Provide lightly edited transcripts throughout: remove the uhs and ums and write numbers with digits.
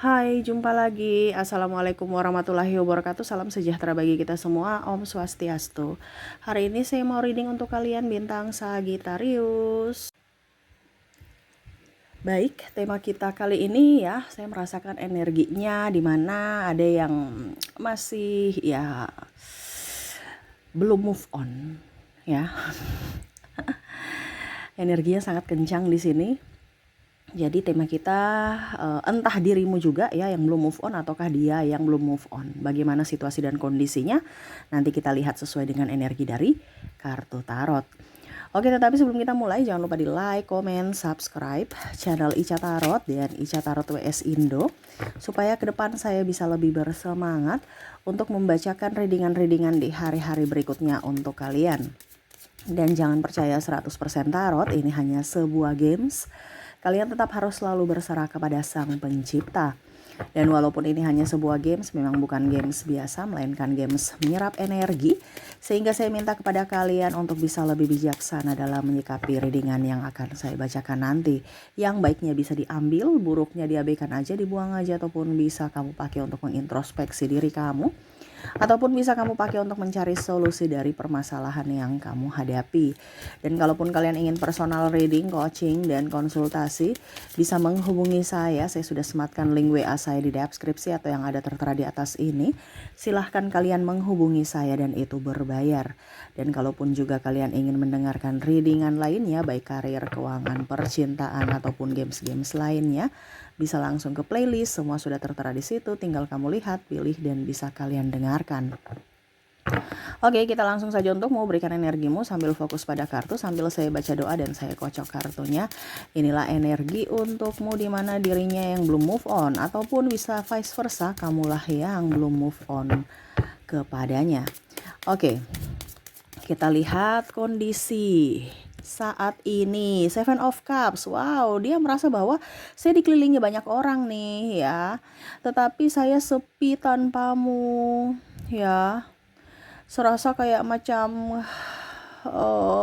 Hai, jumpa lagi. Assalamualaikum warahmatullahi wabarakatuh. Salam sejahtera bagi kita semua. Om Swastiastu. Hari ini saya mau reading untuk kalian bintang Sagittarius. Baik, tema kita kali ini ya, saya merasakan energinya di mana ada yang masih ya belum move on ya. Energinya sangat kencang di sini. Jadi tema kita entah dirimu juga ya yang belum move on ataukah dia yang belum move on. Bagaimana situasi dan kondisinya nanti kita lihat sesuai dengan energi dari kartu tarot. Oke, tetapi sebelum kita mulai jangan lupa di like, comment, subscribe channel Ica Tarot dan Ica Tarot WS Indo supaya ke depan saya bisa lebih bersemangat untuk membacakan readingan-readingan di hari-hari berikutnya untuk kalian. Dan jangan percaya 100% tarot, ini hanya sebuah games. Kalian tetap harus selalu berserah kepada Sang Pencipta. Dan walaupun ini hanya sebuah games, memang bukan games biasa, melainkan games menyerap energi. Sehingga saya minta kepada kalian untuk bisa lebih bijaksana dalam menyikapi readingan yang akan saya bacakan nanti. Yang baiknya bisa diambil, buruknya diabaikan aja, dibuang aja, ataupun bisa kamu pakai untuk mengintrospeksi diri kamu. Ataupun bisa kamu pakai untuk mencari solusi dari permasalahan yang kamu hadapi. Dan kalaupun kalian ingin personal reading, coaching, dan konsultasi, bisa menghubungi saya sudah sematkan link WA saya di deskripsi atau yang ada tertera di atas ini. Silahkan kalian menghubungi saya dan itu berbayar. Dan kalaupun juga kalian ingin mendengarkan readingan lainnya, baik karir, keuangan, percintaan, ataupun games-games lainnya, bisa langsung ke playlist, semua sudah tertera di situ, tinggal kamu lihat, pilih, dan bisa kalian dengarkan. Oke, kita langsung saja untuk mau berikan energimu sambil fokus pada kartu, sambil saya baca doa dan saya kocok kartunya. Inilah energi untukmu di mana dirinya yang belum move on, ataupun bisa vice versa, kamulah yang belum move on kepadanya. Oke, kita lihat kondisi saat ini. Seven of Cups. Wow, dia merasa bahwa saya dikelilingi banyak orang nih ya. Tetapi saya sepi tanpamu ya. Serasa kayak macam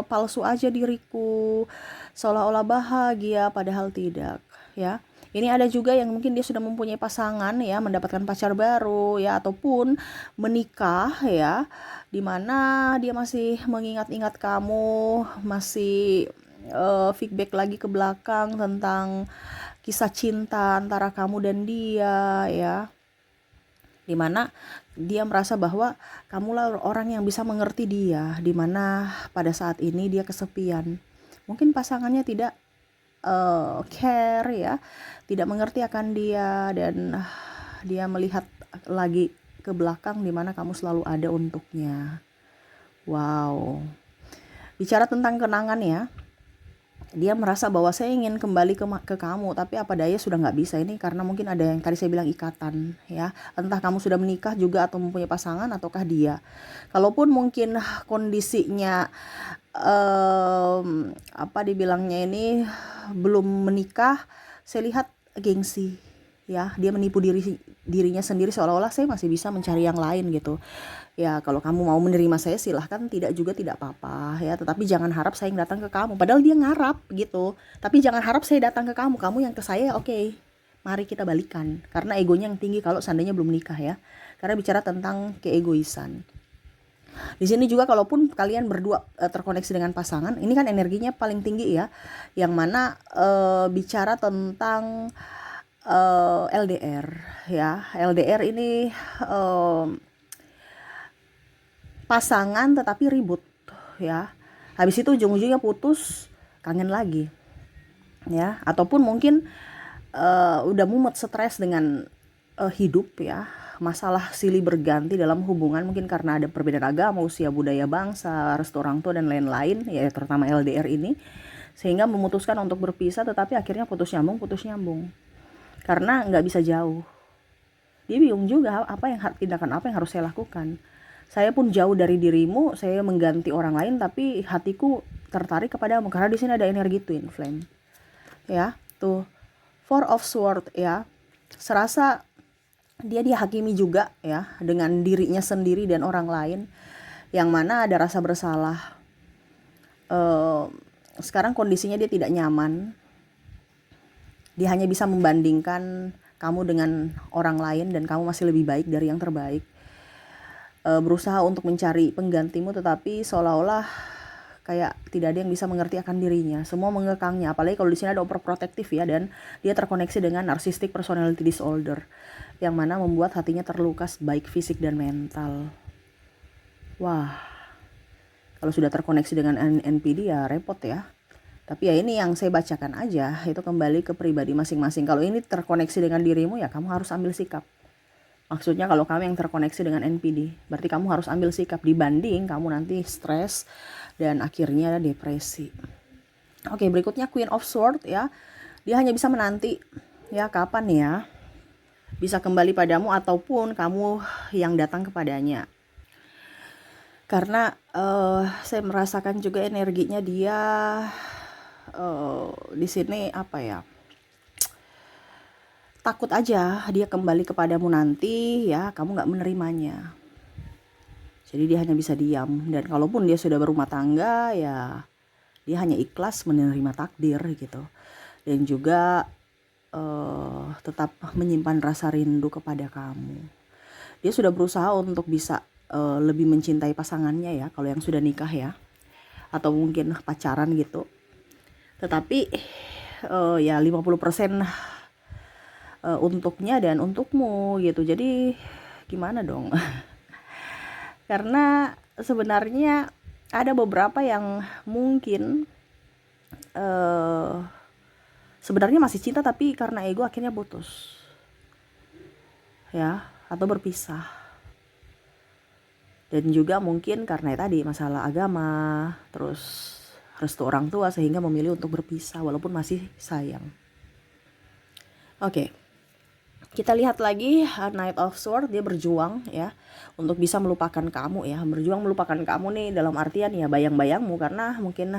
palsu aja diriku. Seolah-olah bahagia padahal tidak ya. Ini ada juga yang mungkin dia sudah mempunyai pasangan ya, mendapatkan pacar baru ya, ataupun menikah ya, dimana dia masih mengingat-ingat kamu, masih feedback lagi ke belakang tentang kisah cinta antara kamu dan dia ya, dimana dia merasa bahwa kamulah orang yang bisa mengerti dia, dimana pada saat ini dia kesepian. Mungkin pasangannya tidak care ya, tidak mengerti akan dia, dan dia melihat lagi ke belakang di mana kamu selalu ada untuknya. Wow, bicara tentang kenangan ya, dia merasa bahwa saya ingin kembali ke kamu, tapi apa daya sudah nggak bisa ini, karena mungkin ada yang tadi saya bilang ikatan ya, entah kamu sudah menikah juga atau mempunyai pasangan ataukah dia. Kalaupun mungkin kondisinya apa dibilangnya ini belum menikah, saya lihat gengsi ya, dia menipu dirinya sendiri seolah-olah saya masih bisa mencari yang lain gitu ya. Kalau kamu mau menerima saya silahkan, tidak juga tidak apa-apa ya, tetapi jangan harap saya yang datang ke kamu. Padahal dia ngarap gitu, tapi jangan harap saya datang ke kamu, kamu yang ke saya. Oke, mari kita balikan, karena egonya yang tinggi kalau seandainya belum menikah ya, karena bicara tentang keegoisan. Di sini juga kalaupun kalian berdua terkoneksi dengan pasangan, ini kan energinya paling tinggi ya, yang mana bicara tentang LDR ya. LDR ini pasangan tetapi ribut ya, habis itu ujung-ujungnya putus, kangen lagi ya, ataupun mungkin udah mumet, stres dengan hidup ya, masalah silih berganti dalam hubungan, mungkin karena ada perbedaan agama, usia, budaya, bangsa, restu orang tua, dan lain-lain ya, terutama LDR ini, sehingga memutuskan untuk berpisah, tetapi akhirnya putus nyambung karena nggak bisa jauh. Dia bingung juga tindakan apa yang harus saya lakukan. Saya pun jauh dari dirimu, saya mengganti orang lain, tapi hatiku tertarik kepadamu, karena di sini ada energi twin flame ya. Tuh, Four of Swords ya, serasa dia dihakimi juga ya dengan dirinya sendiri dan orang lain, yang mana ada rasa bersalah. Sekarang kondisinya dia tidak nyaman, dia hanya bisa membandingkan kamu dengan orang lain dan kamu masih lebih baik dari yang terbaik. Berusaha untuk mencari penggantimu, tetapi seolah-olah kayak tidak ada yang bisa mengerti akan dirinya. Semua mengekangnya, apalagi kalau di sini ada overprotective ya, dan dia terkoneksi dengan narcissistic personality disorder, yang mana membuat hatinya terlukas baik fisik dan mental. Wah, kalau sudah terkoneksi dengan NPD ya repot ya. Tapi ya ini yang saya bacakan aja, itu kembali ke pribadi masing-masing. Kalau ini terkoneksi dengan dirimu ya kamu harus ambil sikap. Maksudnya kalau kamu yang terkoneksi dengan NPD, berarti kamu harus ambil sikap, dibanding kamu nanti stres dan akhirnya depresi. Oke, berikutnya Queen of Swords ya. Dia hanya bisa menanti ya kapan ya bisa kembali padamu ataupun kamu yang datang kepadanya. Karena saya merasakan juga energinya dia di sini apa ya? Takut aja dia kembali kepadamu nanti ya kamu nggak menerimanya. Jadi dia hanya bisa diam, dan kalaupun dia sudah berumah tangga ya dia hanya ikhlas menerima takdir gitu. Dan juga tetap menyimpan rasa rindu kepada kamu. Dia sudah berusaha untuk bisa lebih mencintai pasangannya ya, kalau yang sudah nikah ya, atau mungkin pacaran gitu. Tetapi ya 50% untuknya dan untukmu gitu. Jadi gimana dong? Karena sebenarnya ada beberapa yang mungkin sebenarnya masih cinta, tapi karena ego akhirnya putus ya, atau berpisah. Dan juga mungkin karena tadi masalah agama, terus restu orang tua, sehingga memilih untuk berpisah walaupun masih sayang. Oke. Kita lihat lagi Knight of Swords, dia berjuang ya untuk bisa melupakan kamu ya. Berjuang melupakan kamu nih dalam artian ya bayang-bayangmu, karena mungkin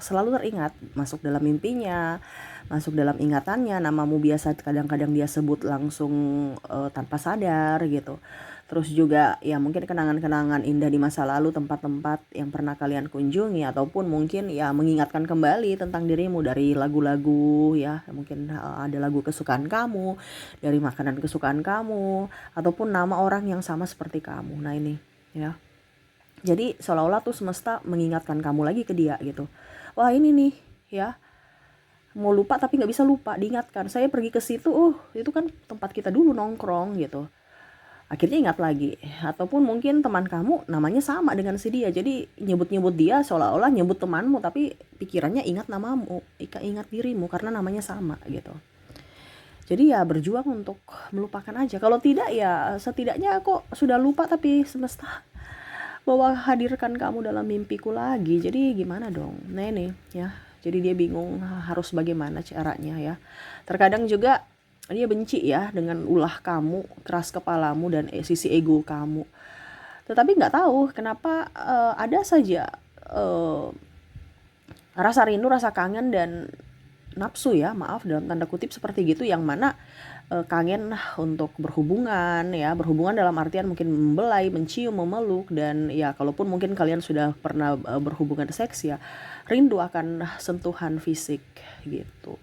selalu teringat, masuk dalam mimpinya, masuk dalam ingatannya, namamu biasa kadang-kadang dia sebut langsung tanpa sadar gitu. Terus juga ya mungkin kenangan-kenangan indah di masa lalu, tempat-tempat yang pernah kalian kunjungi, ataupun mungkin ya mengingatkan kembali tentang dirimu dari lagu-lagu ya, mungkin ada lagu kesukaan kamu, dari makanan kesukaan kamu, ataupun nama orang yang sama seperti kamu. Nah ini ya, jadi seolah-olah tuh semesta mengingatkan kamu lagi ke dia gitu. Wah ini nih ya, mau lupa tapi nggak bisa lupa, diingatkan saya pergi ke situ, itu kan tempat kita dulu nongkrong gitu. Akhirnya ingat lagi. Ataupun mungkin teman kamu namanya sama dengan si dia, jadi nyebut-nyebut dia seolah-olah nyebut temanmu, tapi pikirannya ingat namamu, ingat dirimu karena namanya sama gitu. Jadi ya berjuang untuk melupakan aja. Kalau tidak ya setidaknya kok sudah lupa, tapi semesta bahwa hadirkan kamu dalam mimpiku lagi. Jadi gimana dong? Nah ini ya, jadi dia bingung harus bagaimana caranya ya. Terkadang juga dia benci ya dengan ulah kamu, keras kepalamu, dan sisi ego kamu. Tetapi nggak tahu kenapa ada saja rasa rindu, rasa kangen, dan nafsu ya, maaf dalam tanda kutip seperti gitu, yang mana kangen untuk berhubungan ya, berhubungan dalam artian mungkin membelai, mencium, memeluk, dan ya kalaupun mungkin kalian sudah pernah berhubungan seks ya, rindu akan sentuhan fisik gitu.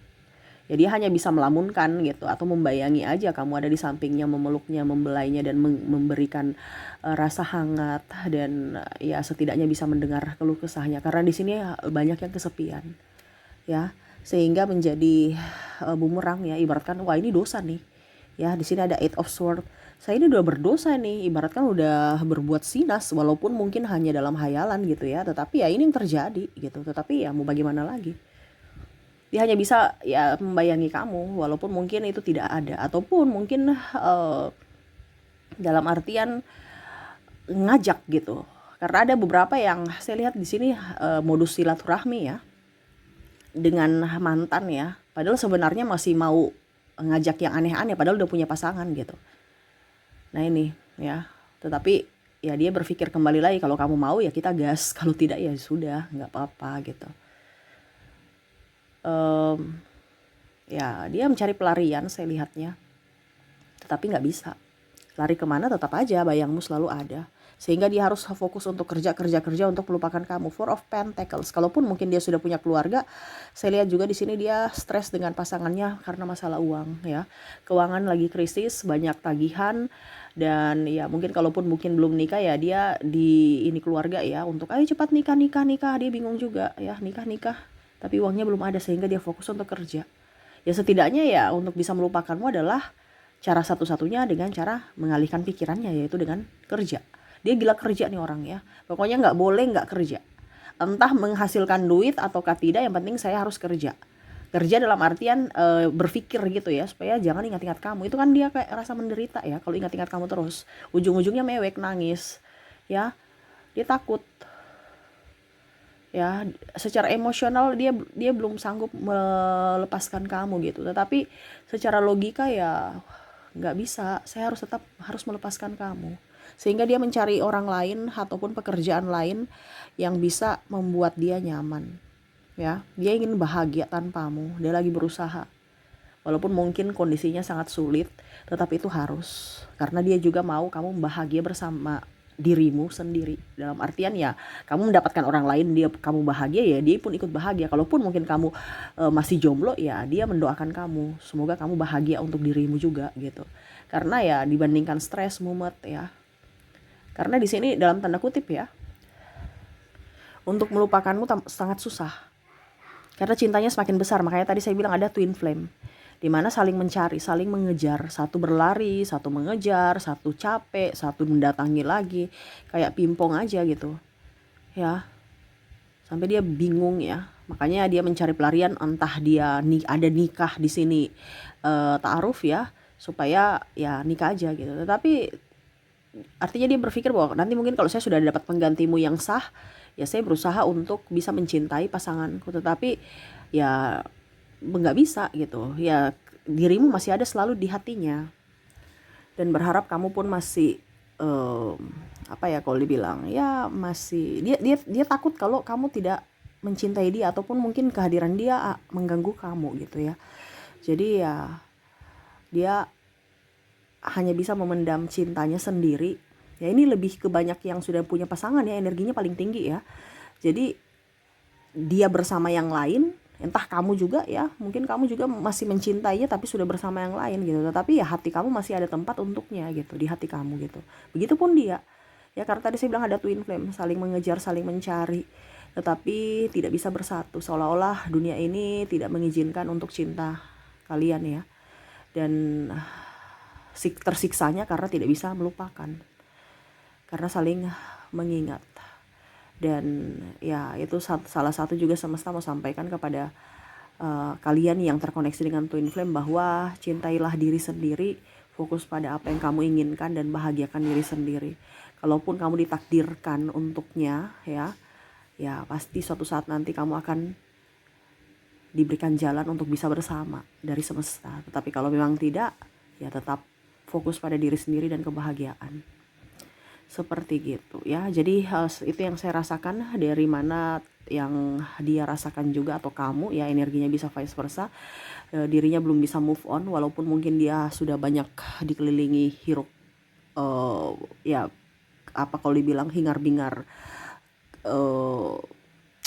Ya dia hanya bisa melamunkan gitu, atau membayangi aja kamu ada di sampingnya, memeluknya, membelainya, dan memberikan rasa hangat, dan ya setidaknya bisa mendengar keluh kesahnya, karena di sini banyak yang kesepian ya, sehingga menjadi bumerang ya, ibaratkan wah ini dosa nih ya. Di sini ada Eight of Swords, saya ini udah berdosa nih, ibaratkan udah berbuat sinas, walaupun mungkin hanya dalam hayalan gitu ya, tetapi ya ini yang terjadi gitu. Tetapi ya mau bagaimana lagi, dia hanya bisa ya membayangi kamu walaupun mungkin itu tidak ada, ataupun mungkin dalam artian ngajak gitu. Karena ada beberapa yang saya lihat di sini modus silaturahmi ya dengan mantan ya, padahal sebenarnya masih mau ngajak yang aneh-aneh padahal udah punya pasangan gitu. Nah ini ya, tetapi ya dia berpikir kembali lagi, kalau kamu mau ya kita gas, kalau tidak ya sudah nggak apa-apa gitu. Ya dia mencari pelarian saya lihatnya, tetapi nggak bisa. Lari kemana tetap aja bayangmu selalu ada. sehingga dia harus fokus untuk kerja untuk melupakan kamu. Four of Pentacles. Kalaupun mungkin dia sudah punya keluarga, saya lihat juga di sini dia stres dengan pasangannya karena masalah uang ya. Keuangan lagi krisis, banyak tagihan, dan ya mungkin kalaupun mungkin belum nikah ya dia di ini keluarga ya untuk ayo cepat nikah. Dia bingung juga ya, nikah tapi uangnya belum ada sehingga dia fokus untuk kerja. Ya setidaknya ya untuk bisa melupakanmu adalah cara satu-satunya dengan cara mengalihkan pikirannya, yaitu dengan kerja. Dia gila kerja nih orang ya. Pokoknya nggak boleh nggak kerja. Entah menghasilkan duit ataukah tidak, yang penting saya harus kerja. Kerja dalam artian berpikir gitu ya, supaya jangan ingat-ingat kamu. Itu kan dia kayak rasa menderita ya, kalau ingat-ingat kamu terus. Ujung-ujungnya mewek, nangis. Ya, dia takut. Ya, secara emosional dia belum sanggup melepaskan kamu gitu. Tetapi secara logika ya nggak bisa, saya harus melepaskan kamu. Sehingga dia mencari orang lain ataupun pekerjaan lain yang bisa membuat dia nyaman. Ya, dia ingin bahagia tanpamu. Dia lagi berusaha. Walaupun mungkin kondisinya sangat sulit, tetapi itu harus. Karena dia juga mau kamu bahagia bersama dirimu sendiri. Dalam artian ya, kamu mendapatkan orang lain, kamu bahagia ya, dia pun ikut bahagia. Kalaupun mungkin kamu masih jomblo ya, dia mendoakan kamu. Semoga kamu bahagia untuk dirimu juga gitu. Karena ya dibandingkan stres, mumet ya. Karena di sini dalam tanda kutip ya, untuk melupakanmu sangat susah. Karena cintanya semakin besar, makanya tadi saya bilang ada twin flame. Dimana saling mencari, saling mengejar. Satu berlari, satu mengejar, satu capek, satu mendatangi lagi. Kayak pingpong aja gitu. Ya, sampai dia bingung ya. Makanya dia mencari pelarian, entah dia ada nikah di sini ta'aruf ya, supaya ya nikah aja gitu. Tetapi artinya dia berpikir bahwa nanti mungkin kalau saya sudah dapat penggantimu yang sah, ya saya berusaha untuk bisa mencintai pasanganku. Tetapi ya nggak bisa gitu ya, dirimu masih ada selalu di hatinya, dan berharap kamu pun masih apa ya, kalau dibilang ya masih dia takut kalau kamu tidak mencintai dia, ataupun mungkin kehadiran dia mengganggu kamu gitu ya. Jadi ya dia hanya bisa memendam cintanya sendiri ya. Ini lebih ke banyak yang sudah punya pasangan ya, energinya paling tinggi ya. Jadi dia bersama yang lain, entah kamu juga ya, mungkin kamu juga masih mencintainya tapi sudah bersama yang lain gitu. Tetapi ya hati kamu masih ada tempat untuknya gitu, di hati kamu gitu. Begitupun dia ya, karena tadi saya bilang ada twin flame, saling mengejar, saling mencari, tetapi tidak bisa bersatu. Seolah-olah dunia ini tidak mengizinkan untuk cinta kalian ya. Dan tersiksanya karena tidak bisa melupakan, karena saling mengingat. Dan ya itu salah satu juga semesta mau sampaikan kepada kalian yang terkoneksi dengan twin flame, bahwa cintailah diri sendiri, fokus pada apa yang kamu inginkan, dan bahagiakan diri sendiri. Kalaupun kamu ditakdirkan untuknya ya pasti suatu saat nanti kamu akan diberikan jalan untuk bisa bersama dari semesta. Tetapi kalau memang tidak, ya tetap fokus pada diri sendiri dan kebahagiaan. Seperti gitu ya. Jadi itu yang saya rasakan, dari mana yang dia rasakan juga, atau kamu ya, energinya bisa vice versa. Dirinya belum bisa move on, walaupun mungkin dia sudah banyak dikelilingi hiruk ya apa kalau dibilang hingar-bingar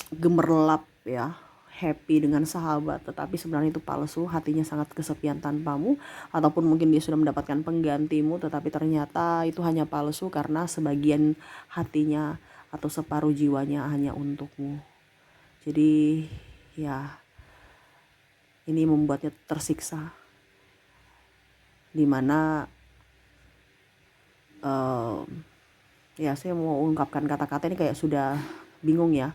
gemerlap ya, happy dengan sahabat, tetapi sebenarnya itu palsu. Hatinya sangat kesepian tanpamu, ataupun mungkin dia sudah mendapatkan penggantimu, tetapi ternyata itu hanya palsu karena sebagian hatinya atau separuh jiwanya hanya untukmu. Jadi ya ini membuatnya tersiksa, dimana ya saya mau ungkapkan kata-kata ini kayak sudah bingung ya,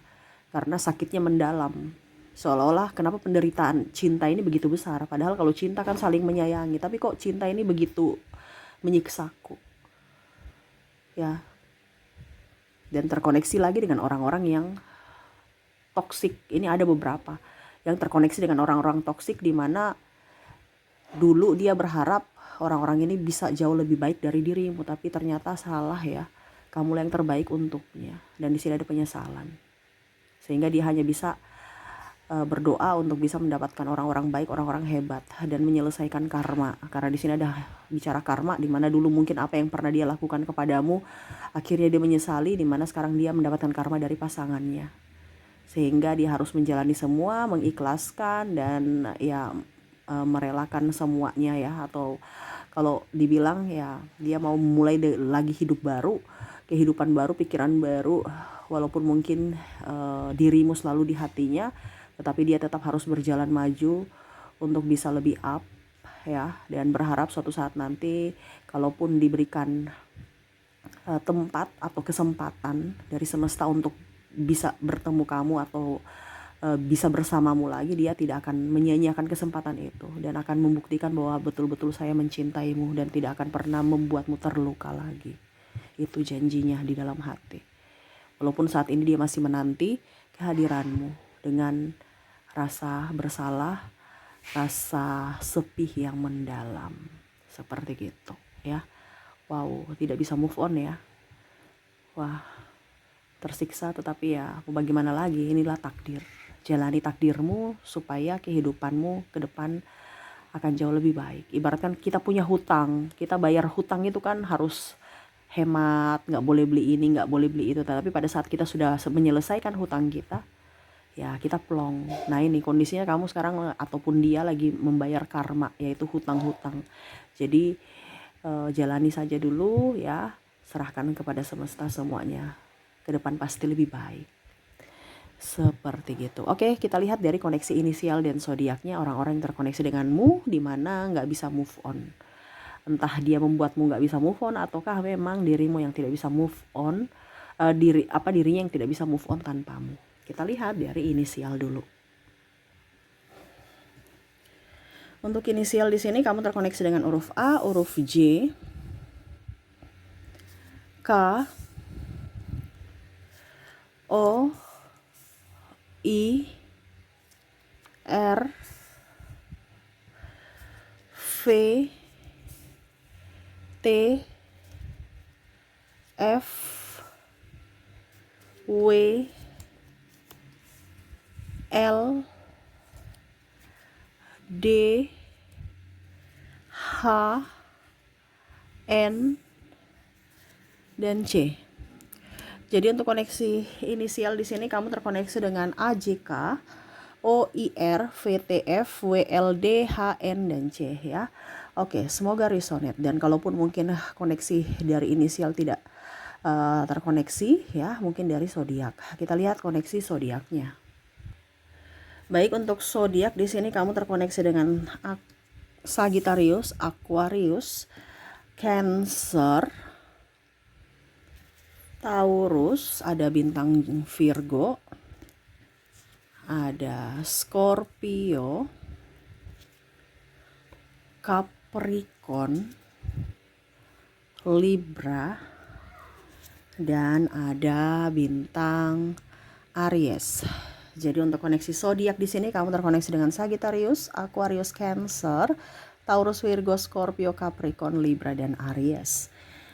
karena sakitnya mendalam. Seolah-olah kenapa penderitaan cinta ini begitu besar, padahal kalau cinta kan saling menyayangi, tapi kok cinta ini begitu menyiksaku ya. Dan terkoneksi lagi dengan orang-orang yang toksik. Ini ada beberapa yang terkoneksi dengan orang-orang toksik, di mana dulu dia berharap orang-orang ini bisa jauh lebih baik dari dirimu, tapi ternyata salah ya, kamulah yang terbaik untuknya. Dan di sini ada penyesalan, sehingga dia hanya bisa berdoa untuk bisa mendapatkan orang-orang baik, orang-orang hebat, dan menyelesaikan karma. Karena di sini ada bicara karma, di mana dulu mungkin apa yang pernah dia lakukan kepadamu, akhirnya dia menyesali, di mana sekarang dia mendapatkan karma dari pasangannya. Sehingga dia harus menjalani semua, mengikhlaskan, dan ya merelakan semuanya ya. Atau kalau dibilang ya dia mau mulai lagi hidup baru, kehidupan baru, pikiran baru. Walaupun mungkin dirimu selalu di hatinya, tetapi dia tetap harus berjalan maju untuk bisa lebih up ya. Dan berharap suatu saat nanti kalaupun diberikan tempat atau kesempatan dari semesta untuk bisa bertemu kamu atau bisa bersamamu lagi, dia tidak akan menyia-nyiakan kesempatan itu dan akan membuktikan bahwa betul-betul saya mencintaimu dan tidak akan pernah membuatmu terluka lagi. Itu janjinya di dalam hati. Walaupun saat ini dia masih menanti kehadiranmu dengan rasa bersalah, rasa sepi yang mendalam. Seperti gitu ya. Wow, tidak bisa move on ya. Wah, tersiksa, tetapi ya bagaimana lagi, inilah takdir. Jalani takdirmu supaya kehidupanmu ke depan akan jauh lebih baik. Ibaratkan kita punya hutang, kita bayar hutang itu kan harus hemat, nggak boleh beli ini, nggak boleh beli itu. Tapi pada saat kita sudah menyelesaikan hutang kita, ya kita plong. Nah ini kondisinya kamu sekarang ataupun dia lagi membayar karma, yaitu hutang-hutang. Jadi jalani saja dulu ya, serahkan kepada semesta semuanya. Ke depan pasti lebih baik. Seperti gitu. Oke, kita lihat dari koneksi inisial dan zodiaknya orang-orang yang terkoneksi denganmu, di mana nggak bisa move on. Entah dia membuatmu nggak bisa move on, ataukah memang dirimu yang tidak bisa move on, dirinya yang tidak bisa move on tanpamu. Kita lihat dari inisial dulu. Untuk inisial di sini kamu terkoneksi dengan huruf A, huruf J, K, O, I, R, V, T, F, W, L, D, H, N, dan C. Jadi untuk koneksi inisial di sini kamu terkoneksi dengan AJK, OIR, VTF, WLD, HN, dan C ya. Oke, semoga resonate. Dan kalaupun mungkin koneksi dari inisial tidak terkoneksi ya, mungkin dari zodiak. Kita lihat koneksi zodiaknya. Baik, untuk zodiak di sini kamu terkoneksi dengan Sagittarius, Aquarius, Cancer, Taurus, ada bintang Virgo, ada Scorpio, Capricorn, Libra, dan ada bintang Aries. Jadi untuk koneksi zodiak di sini kamu terkoneksi dengan Sagittarius, Aquarius, Cancer, Taurus, Virgo, Scorpio, Capricorn, Libra, dan Aries.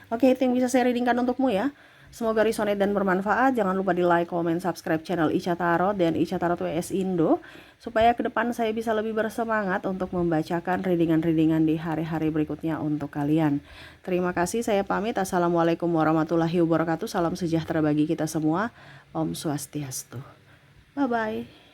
Oke, itu yang bisa saya readingkan untukmu ya. Semoga resonate dan bermanfaat. Jangan lupa di like, comment, subscribe channel Ica Tarot dan Ica Tarot WS Indo, supaya ke depan saya bisa lebih bersemangat untuk membacakan readingan-readingan di hari-hari berikutnya untuk kalian. Terima kasih, saya pamit. Assalamualaikum warahmatullahi wabarakatuh. Salam sejahtera bagi kita semua. Om Swastiastu. Bye-bye.